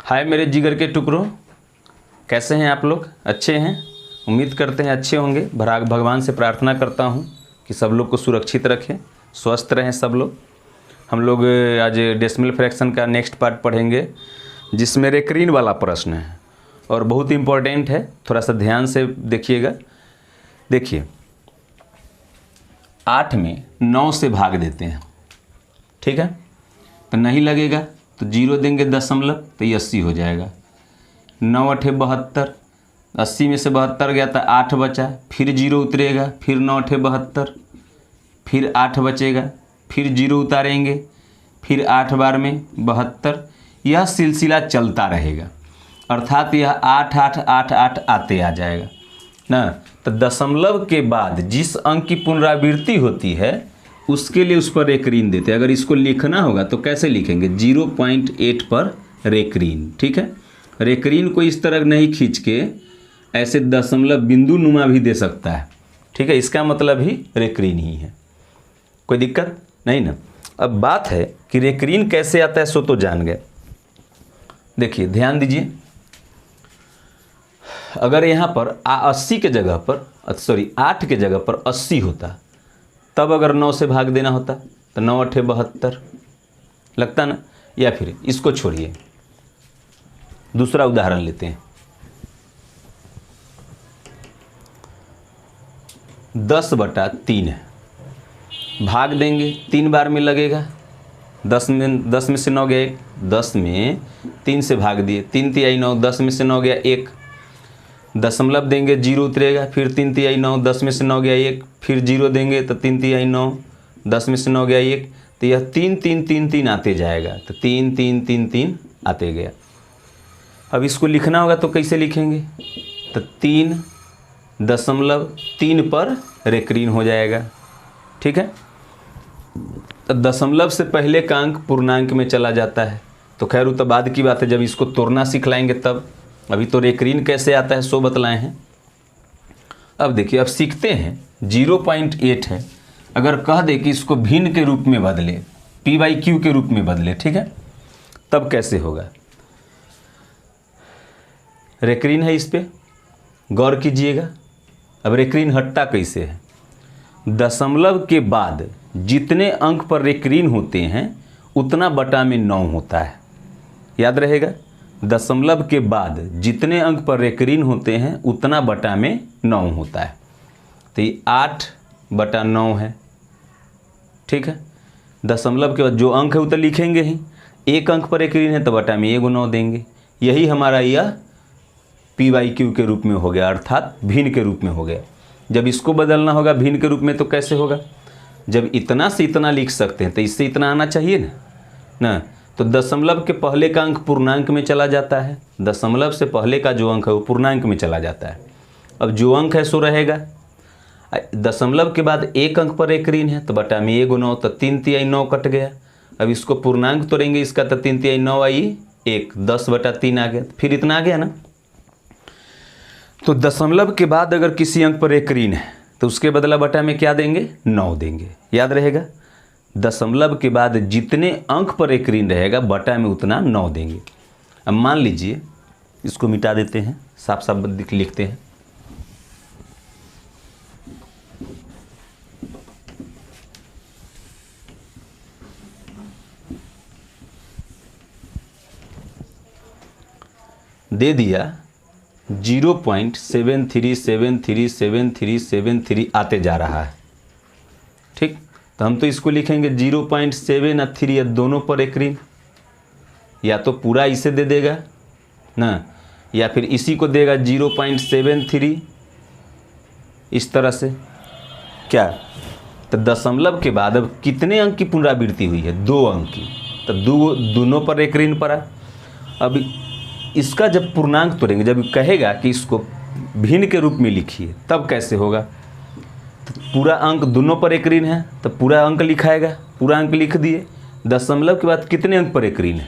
हाय मेरे जिगर के टुकड़ों, कैसे हैं आप लोग? अच्छे हैं? उम्मीद करते हैं अच्छे होंगे। भगवान से प्रार्थना करता हूं कि सब लोग को सुरक्षित रखें, स्वस्थ रहें सब लोग। हम लोग आज डेसिमल फ्रैक्शन का नेक्स्ट पार्ट पढ़ेंगे, जिसमें रेकरीन वाला प्रश्न है और बहुत इम्पोर्टेंट है। थोड़ा सा ध्यान से देखिएगा। देखिए, 8 में 9 से भाग देते हैं, ठीक है? तो नहीं लगेगा तो 0 देंगे दशमलव, तो ये 80 हो जाएगा। 9 8 72, 80 में से 72 गया तो 8 बचा, फिर 0 उतरेगा, फिर 9 8 72, फिर 8 बचेगा, फिर 0 उतारेंगे, फिर 8 बार में 72। यह सिलसिला चलता रहेगा, अर्थात यह 8 8 8 8 आते आ जाएगा ना। तो दशमलव के बाद जिस अंक की पुनरावृत्ति होती है उसके लिए उस पर रेकरीन देते हैं। अगर इसको लिखना होगा तो कैसे लिखेंगे? 0.8 पर रेकरीन, ठीक है? रेकरीन को इस तरह नहीं खींच के ऐसे दशमलव बिंदु नुमा भी दे सकता है, ठीक है? इसका मतलब ही रेकरीन ही है, कोई दिक्कत नहीं ना। अब बात है कि रेकरीन कैसे आता है, सो तो जान गए। देखिए ध्यान दीजिए, अगर यहाँ पर 80 के जगह पर 8 के जगह पर 80 होता, तब अगर 9 से भाग देना होता तो 9 8 72 लगता ना। या फिर इसको छोड़िए, दूसरा उदाहरण लेते हैं। 10/3 है, भाग देंगे 3 बार में लगेगा। 10 में से 9 गया 1, 10 में 3 से भाग दिए, 3 तिहाई 9, 10 में से 9 गया 1, दशमलव देंगे 0 उतरेगा, फिर 3 तिहाई 9, 10 में से 9 गया 1, फिर 0 देंगे तो 3 तिहाई 9, 10 में से 9 गया 1, तो यह 3 3 3 3 आते जाएगा। तो 3 3 3 3 आते गया। अब इसको लिखना होगा तो कैसे लिखेंगे? तो 3.3 पर रेकरीन हो जाएगा, ठीक है? तो दशमलव से पहले का अंक पूर्णांक में चला जाता है। तो खैर वो तो बाद की बात है, जब इसको तोड़ना सिखलाएंगे तब। अभी तो रेकरीन कैसे आता है सो बतलाए हैं। अब देखिए, अब सीखते हैं 0.8 है, अगर कह दे कि इसको भिन्न के रूप में बदले, p/q के रूप में बदले, ठीक है? तब कैसे होगा? रेकरीन है, इस पे गौर कीजिएगा। अब रेकरीन हटता कैसे है? दशमलव के बाद जितने अंक पर रेकरीन होते हैं उतना बटा में 9 होता है, याद रहेगा। दशमलव के बाद जितने अंक पर रेकरीन होते हैं उतना बटा में 9 होता है। तो ये 8/9 है, ठीक है? दशमलव के बाद जो अंक है वो तो लिखेंगे ही। एक अंक पर रेकरीन है तो बटा में 1 9 देंगे। यही हमारा यह p/q के रूप में हो गया, अर्थात भिन्न के रूप में हो गया। जब इसको बदलना होगा भिन्न के रूप में तो कैसे होगा? जब इतना से इतना लिख सकते हैं तो इससे इतना आना चाहिए ना। तो दशमलव के पहले का अंक पूर्णांक में चला जाता है, दशमलव से पहले का जो अंक है वो पूर्णांक में चला जाता है। अब जो अंक है सो रहेगा। दशमलव के बाद एक अंक पर रेकरीन है तो बटा में 1 9, तो 3 तिहाई 9 कट गया। अब इसको पूर्णांक तोड़ेंगे इसका, तो 3 तिहाई 9 आई 1, 10/3 आ गया, फिर इतना आ गया ना। तो दशमलव के बाद अगर किसी अंक पर रेकरीन है तो उसके बदला बटा में क्या देंगे? 9 देंगे, याद रहेगा। दशमलव के बाद जितने अंक पर रेकरीन रहेगा बटा में उतना 9 देंगे। अब मान लीजिए, इसको मिटा देते हैं, साफ साफ लिखते हैं। दे दिया 0.73737373 आते जा रहा है, ठीक? तो हम तो इसको लिखेंगे 0.7 और 3 दोनों पर रेकरीन। या तो पूरा इसे दे देगा ना, या फिर इसी को देगा 0.73, इस तरह से। क्या? तो दशमलव के बाद अब कितने अंक की पुनरावृत्ति हुई है? 2 अंक की, तो दोनों पर रेकरीन पड़ा। अब इसका जब पूर्णांक तोड़ेंगे, जब कहेगा कि इसको भिन्न के रूप में लिखिए, तब कैसे होगा? तो पूरा अंक दोनों पर रेकरीन है तो पूरा अंक लिखाएगा, पूरा अंक लिख दिए। दशमलव के बाद कितने अंक पर रेकरीन है?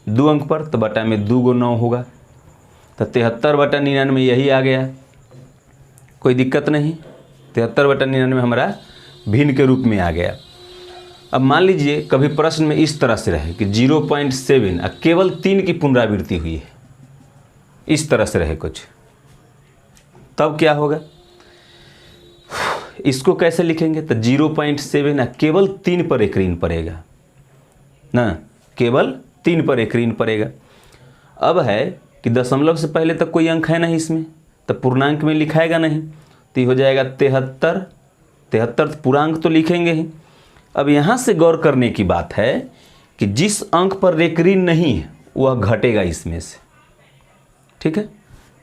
2 अंक पर, तो बटा में 2 × 9 होगा, तो 73/99 यही आ गया, कोई दिक्कत नहीं। 73/99 हमारा भिन्न के रूप में आ गया। अब मान लीजिए कभी प्रश्न में इस तरह से रहे कि 0.7 केवल 3 की पुनरावृत्ति हुई है, इस तरह से रहे कुछ, तब क्या होगा? इसको कैसे लिखेंगे? तो 0.7 केवल 3 पर एक ऋण पड़ेगा ना, केवल 3 पर एक ऋण पड़ेगा। अब है कि दशमलव से पहले तक कोई अंक है नहीं इसमें, तो पूर्णांक में लिखाएगा नहीं, तो ये हो जाएगा 73। 73 पूर्णांक तो लिखेंगे ही। अब यहाँ से गौर करने की बात है कि जिस अंक पर एक ऋण नहीं है वह घटेगा इसमें से, ठीक है,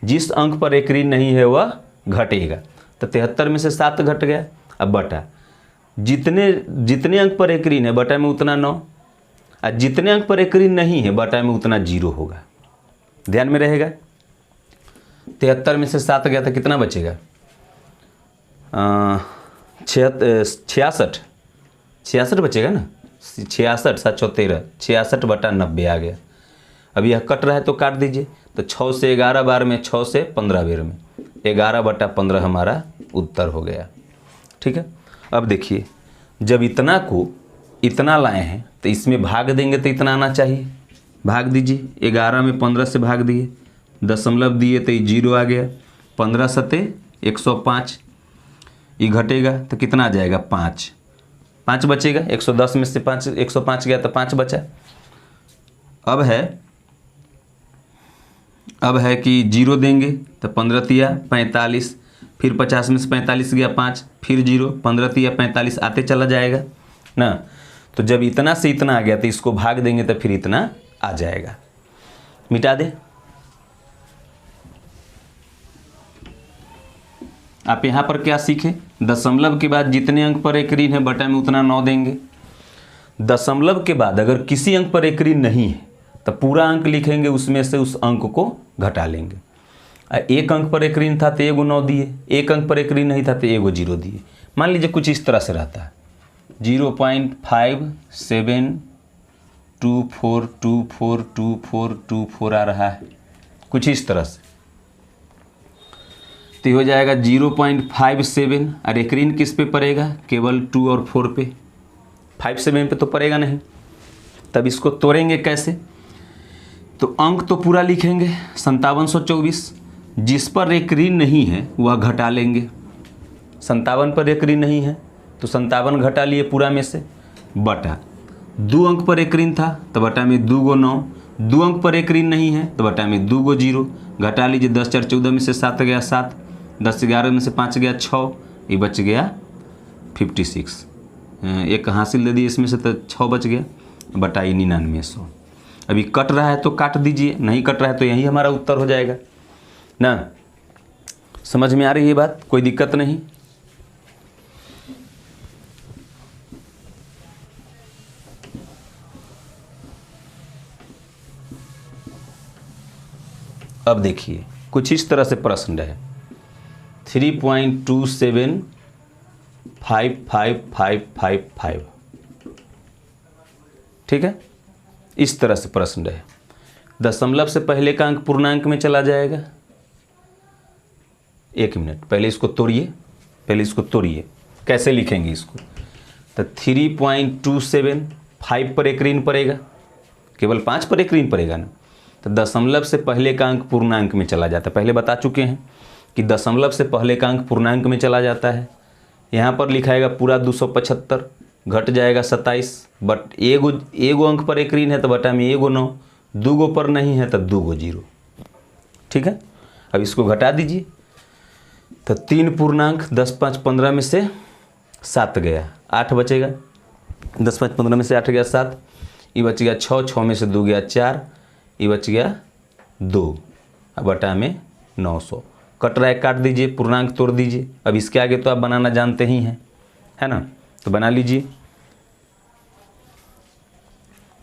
जिस अंक पर एक ऋण नहीं है वह घटेगा। तो 73 में से 7 घट गया। अब बटा जितने अंक पर एक ऋण है बटा में उतना 9, और जितने अंक पर एक ऋण नहीं है बटा में उतना 0 होगा। ध्यान में रहेगा। 73 में से 7 गया तो कितना बचेगा? 66 बचेगा ना, 66 7 13, 66 बटा 90 आ गया। अब यह कट रहा है तो काट दीजिए। तो 6 से 11 बार में, 6 से 15 बार में, 11 बटा 15 हमारा उत्तर हो गया। ठीक है। अब देखिए, जब इतना को इतना लाए हैं तो इसमें भाग देंगे तो इतना आना चाहिए। भाग दीजिए, 11 में 15 से भाग दिए, दशमलव दिए तो ये 0 आ गया। 15 सते 105, ये घटेगा तो कितना आ जाएगा? 5 बचेगा। 110 में से 105 गया तो 5 बचा। अब है कि 0 देंगे तो 15 तिया 45, फिर 50 में से 45 गया 5, फिर 0, 15 तिया 45 आते चला जाएगा ना। तो जब इतना से इतना आ गया तो इसको भाग देंगे तो फिर इतना आ जाएगा। मिटा दे। आप यहाँ पर क्या सीखे? दशमलव के बाद जितने अंक पर एक ऋण है बटा में उतना 9 देंगे। दशमलव के बाद अगर किसी अंक पर एक ऋण नहीं है तो पूरा अंक लिखेंगे, उसमें से उस अंक को घटा लेंगे। एक अंक पर एक ऋण था तो एगो 9 दिए, एक अंक पर एक ऋण नहीं था तो एगो 0 दिए। मान लीजिए कुछ इस तरह से रहता है, 0.5724242424 आ रहा है कुछ इस तरह से, तो हो जाएगा 0.57। और एक ऋण किस पे पड़ेगा? केवल 2 और 4 पे। 57 पे तो पड़ेगा नहीं। तब इसको तोड़ेंगे कैसे? तो अंक तो पूरा लिखेंगे 5724, जिस पर एक ऋण नहीं है वह घटा लेंगे। 57 पर एक ऋण नहीं है तो 57 घटा लिए पूरा में से, बटा 2 अंक पर एक ऋण था तो बटा में 2 गो 9, 2 अंक पर एक ऋण नहीं है तो बटा में 2 गो 0, घटा लीजिए। 10 4 14 में से 7 गया 7, 10 11 में से 5 गया 6, ये बच गया 56। एक हासिल दे दिए इसमें से तो 6 बच गया, बटा 9900। अभी कट रहा है तो काट दीजिए, नहीं कट रहा है तो यही हमारा उत्तर हो जाएगा ना। समझ में आ रही है बात? कोई दिक्कत नहीं। अब देखिए, कुछ इस तरह से प्रश्न है, 3.275555, ठीक है, इस तरह से प्रश्न है। दशमलव से पहले का अंक पूर्णांक में चला जाएगा। 1 मिनट, पहले इसको तोड़िए, कैसे लिखेंगे इसको? तो 3.27, 5 पर एक ऋण पड़ेगा, केवल 5 पर एक ऋण पड़ेगा ना। तो दशमलव से पहले का अंक पूर्णांक में चला जाता है। पहले बता चुके हैं कि दशमलव से पहले का अंक पूर्णांक में चला जाता है। यहाँ पर लिखाएगा पूरा 275, घट जाएगा 27, बट एगो अंक पर एक ऋण है तो बटा में एगो 9, 2 गो पर नहीं है तो 2 गो 0, ठीक है। अब इसको घटा दीजिए तो 3 पूर्णांक 10 5 15 में से 7 गया, 8 बचेगा। 10 5 15 में से 8 गया 7, ये बच गया 6, 6 में से 2 गया 4, ये बच गया 2, अब बटा में 900। कट रहा है, काट दीजिए, पूर्णांक तोड़ दीजिए। अब इसके आगे तो आप बनाना जानते ही हैं, है ना, तो बना लीजिए।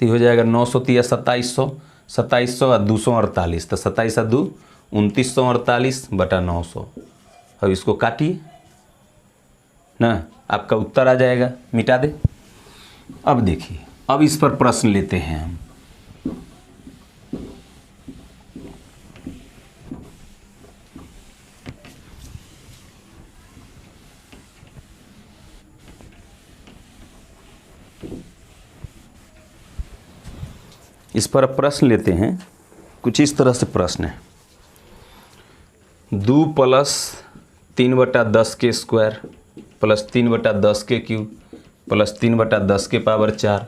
तो हो जाएगा 900 तिया 2700, 2700 और 248, तो 27 और 2 2948 बटा 900। अब इसको काटिए ना, आपका उत्तर आ जाएगा। मिटा दे। अब देखिए, अब इस पर प्रश्न लेते हैं हम। इस पर अब प्रश्न लेते हैं। कुछ इस तरह से प्रश्न है, 2 प्लस 3/10 के स्क्वायर प्लस 3/10 के क्यूब प्लस 3/10 के पावर 4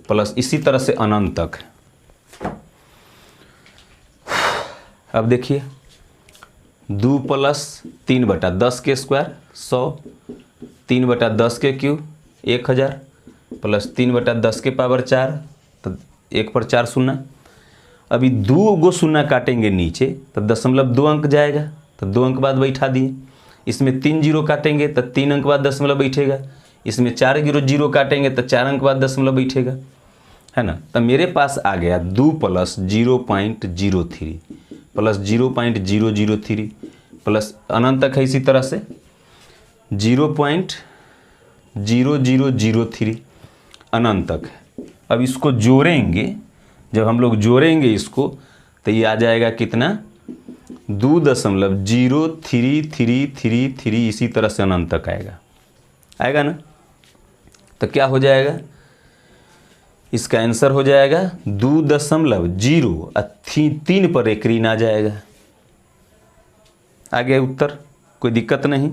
प्लस इसी तरह से अनंत तक। अब देखिए 2 प्लस 3/10 के स्क्वायर 100, 3/10 के क्यूब 1000 प्लस 3/10 के पावर 4, तो 1 पर 4 शून्य। अभी 2 गो शून्य काटेंगे नीचे तो 0.2 अंक जाएगा, तो 2 अंक बाद बैठा दिए। इसमें 3 जीरो काटेंगे तो 3 अंक बाद दशमलव बैठेगा। इसमें 4 जीरो काटेंगे तो 4 अंक बाद दशमलव बैठेगा, है ना। तो मेरे पास आ गया 2 प्लस 0.03 प्लस 0.003 प्लस अनंत तक है इसी तरह से 0.0003 अनंत तक है। अब इसको जोड़ेंगे, जब हम लोग जोड़ेंगे इसको तो ये आ जाएगा कितना 2.0333 इसी तरह से अनंत तक आएगा ना। तो क्या हो जाएगा, इसका आंसर हो जाएगा 2.0 पर एक ऋण आ जाएगा। आ गया उत्तर, कोई दिक्कत नहीं।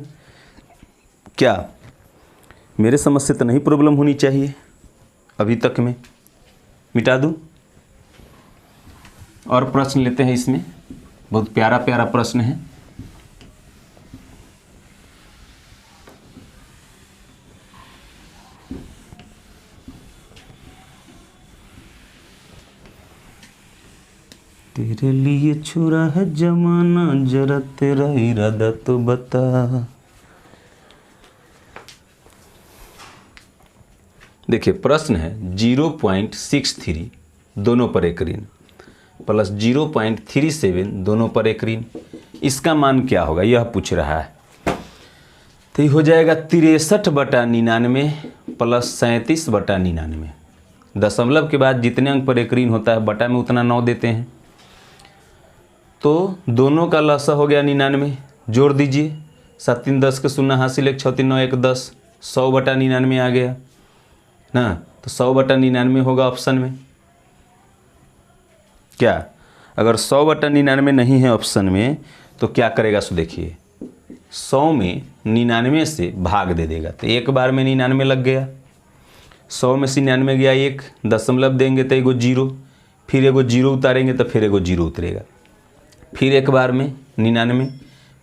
क्या मेरे समझ से तो नहीं प्रॉब्लम होनी चाहिए अभी तक में, मिटा दूं। और प्रश्न लेते हैं, इसमें बहुत प्यारा प्यारा प्रश्न है। तेरे लिए छुरा है जमाना, जरा तेरा इरादा तो बता। देखिए प्रश्न है 0.63 दोनों पर एक ऋण प्लस 0.37 दोनों पर एक ऋण, इसका मान क्या होगा यह पूछ रहा है। तो ये हो जाएगा 63/99 प्लस 37/99। दशमलव के बाद जितने अंक पर एक ऋण होता है बटा में उतना 9 देते हैं। तो दोनों का लसा हो गया 99, जोड़ दीजिए 7 3 10 के 0 हासिल 1 6 3 9 1 10, 100/99 आ गया ना। तो 100/99 होगा ऑप्शन में। क्या अगर 100/99 नहीं है ऑप्शन में तो क्या करेगा, सो देखिए 100 में 99 से भाग दे देगा, तो एक बार में 99 लग गया। 100 में से 99 गया, एक दशमलव देंगे तो एगो जीरो, फिर एगो जीरो उतारेंगे तो फिर एगो जीरो उतरेगा, फिर एक बार में 99,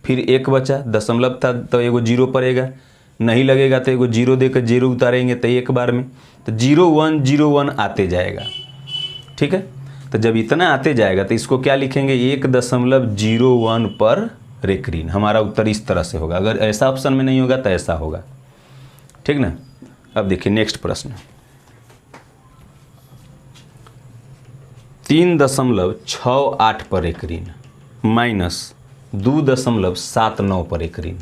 फिर एक बचा, दशमलव था तो एगो जीरो पड़ेगा, नहीं लगेगा तो एगो जीरो देकर जीरो उतारेंगे तो एक बार में, तो 0101 आते जाएगा। ठीक है, तो जब इतना आते जाएगा तो इसको क्या लिखेंगे 1.01 पर एक ऋण। हमारा उत्तर इस तरह से होगा। अगर ऐसा ऑप्शन में नहीं होगा तो ऐसा होगा, ठीक ना। अब देखिए नेक्स्ट प्रश्न, 3.68 पर एक ऋण माइनस 2.79 पर एक ऋण।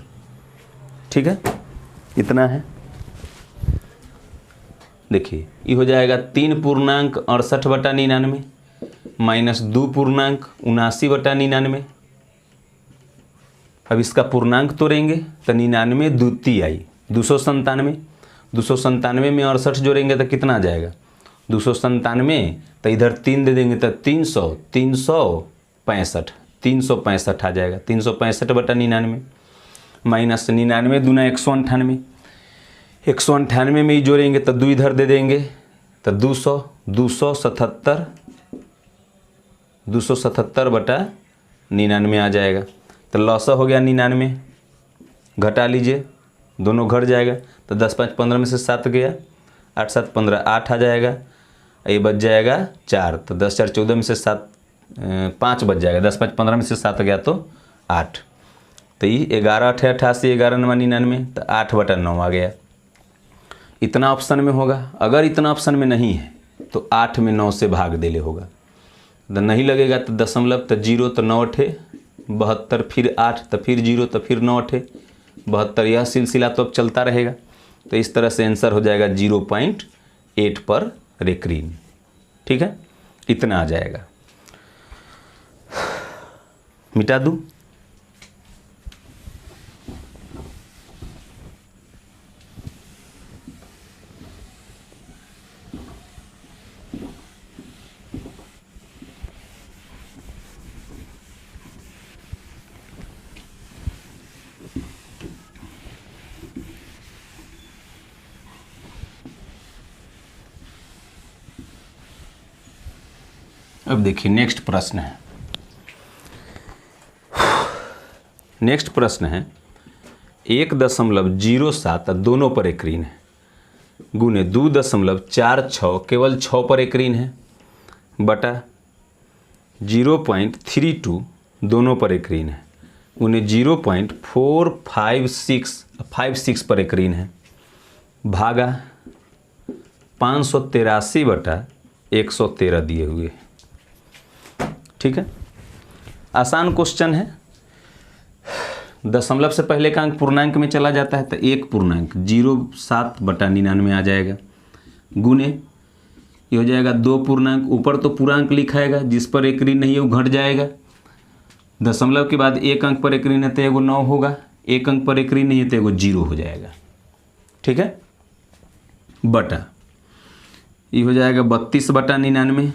ठीक है, इतना है। देखिए ये हो जाएगा 3.68/99 माइनस 2.79/99। अब इसका पूर्णांक तोड़ेंगे तो 99 द्वितीय आई 297, 297 में 68 जोड़ेंगे तो कितना आ जाएगा 297, तो इधर 3 दे देंगे तो 365 आ जाएगा। 365/99 माइनस 99 दूना 198, 198 में ही जोड़ेंगे तो 2 इधर दे देंगे तो 277/99 आ जाएगा। तो लॉसा हो गया 99, घटा लीजिए, दोनों घट जाएगा तो 10 5 15 में से 7 गया, 8 7 15 8 आ जाएगा, ये बच जाएगा 4, तो 10 4 14 में से 7 5 बच जाएगा, 10 5 15 में से 7 गया तो 8, तो ये 11 8 88, 11 9 99, तो 8/9 आ गया। इतना ऑप्शन में होगा। अगर इतना ऑप्शन में नहीं है तो 8 में 9 से भाग देले होगा, तो नहीं लगेगा तो दशमलव, तो 0 तो 9 8 72, फिर 8 तो फिर 0 तो फिर 9 8 72, यह सिलसिला तो अब चलता रहेगा। तो इस तरह से आंसर हो जाएगा 0.8 पर एक ऋण। ठीक है, इतना आ जाएगा। मिटा दूं, अब देखिए नेक्स्ट प्रश्न है। नेक्स्ट प्रश्न है 1.07 दोनों पर एक ऋण है, गुने 2.46 केवल 6 पर एक ऋण है, बटा 0.32 दोनों पर एक ऋण है, गुने 0.456 पर एक ऋण है, भागा 583 बटा 113 दिए हुए। ठीक है, आसान क्वेश्चन है। दशमलव से पहले का अंक पूर्णांक में चला जाता है तो एक पूर्णांक 0.7 बटा 99 आ जाएगा, गुने ये हो जाएगा 2 पूर्णांक, ऊपर तो पूरा अंक लिखाएगा, जिस पर एक ऋण नहीं है वो घट जाएगा। दशमलव के बाद एक अंक पर एक ऋण है तो एगो 9 होगा, एक अंक पर एक ऋण नहीं है तो एगो 0 हो जाएगा। ठीक है, बटा ये हो जाएगा 32 बटा 99,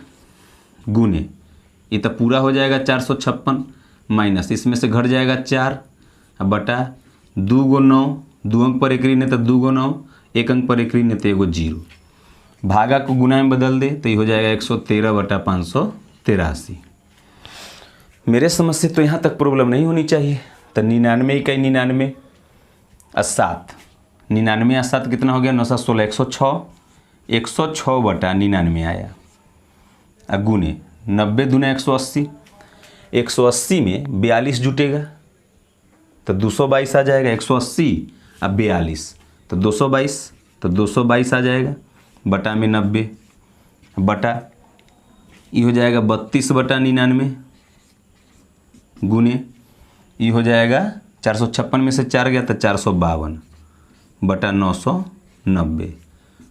गुने ये तो पूरा हो जाएगा 456, माइनस इसमें से घट जाएगा 4, बटा 2 × 9, 2 अंक पर एक ऋण है तो 2 × 9, एक अंक पर एक ऋण है तो एगो 0, भागा को गुना में बदल दे तो ये हो जाएगा 113 बटा 583। मेरे समझ से तो यहाँ तक प्रॉब्लम नहीं होनी चाहिए। तो 99 का 99 और 7, 99 और 7 कितना हो गया 916, 106 बटा 99 आया, और गुने 90 दूना 180, 180 में 42 जुटेगा तो 222 आ जाएगा, 180 अब 42 तो 222, तो 222 आ जाएगा, बटा में 90, बटा ये हो जाएगा 32 बटा 99, गुने ये हो जाएगा 456 में से 4 गया तो 452 बटा 990,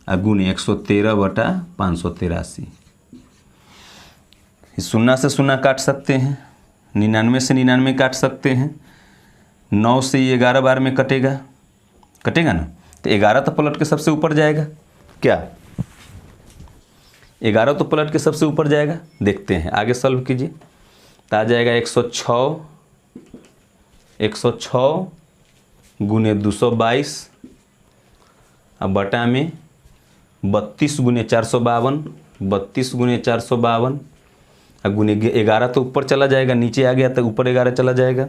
और गुने 113 बटा 583। शून्य से शून्य काट सकते हैं, 99 से 99 काट सकते हैं, 9 से ये 11 बार में कटेगा, कटेगा ना, तो 11 तो पलट के सबसे ऊपर जाएगा। क्या 11 तो पलट के सबसे ऊपर जाएगा? देखते हैं, आगे सॉल्व कीजिए। तो आ जाएगा 106 गुने 222 अब बटा में 32 गुने 452, 32 गुने 452 और गुने 11 तो ऊपर चला जाएगा, नीचे आ गया तो ऊपर 11 चला जाएगा,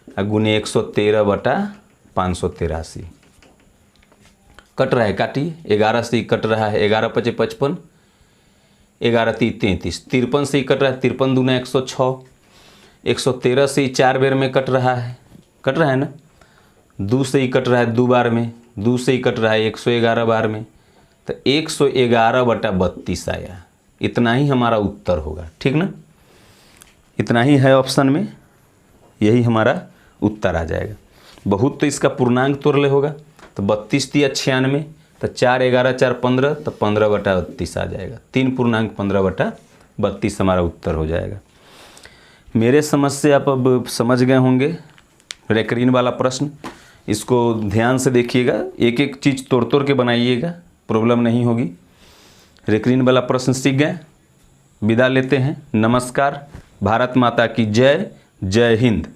और गुने 113 बटा 583। कट रहा है, काटिए, 11 से ही कट रहा है, 11 × 5 = 55, 11 × 3 = 33, 53 से ही कट रहा है, 53 दूना 106, 113 से ही 4 बेर में कट रहा है ना, 2 से ही कट रहा है 2 बार में, 2 से ही कट रहा है 111 बार में, तो 111 बटा 32 आया। इतना ही हमारा उत्तर होगा, ठीक ना, इतना ही है ऑप्शन में, यही हमारा उत्तर आ जाएगा। बहुत तो इसका पूर्णांक तोड़ले होगा, तो 32 × 96 तो 4 11 4 15 तो 15 बटा 32 आ जाएगा, 3 पूर्णांक 15 बटा 32 हमारा उत्तर हो जाएगा। मेरे समझ से आप अब समझ गए होंगे रेकरीन वाला प्रश्न, इसको ध्यान से देखिएगा, एक एक चीज़ तोड़ तोड़ के बनाइएगा, प्रॉब्लम नहीं होगी। रेकरीन वाला प्रश्न सीख गए, विदा लेते हैं, नमस्कार, भारत माता की जय, जय हिंद।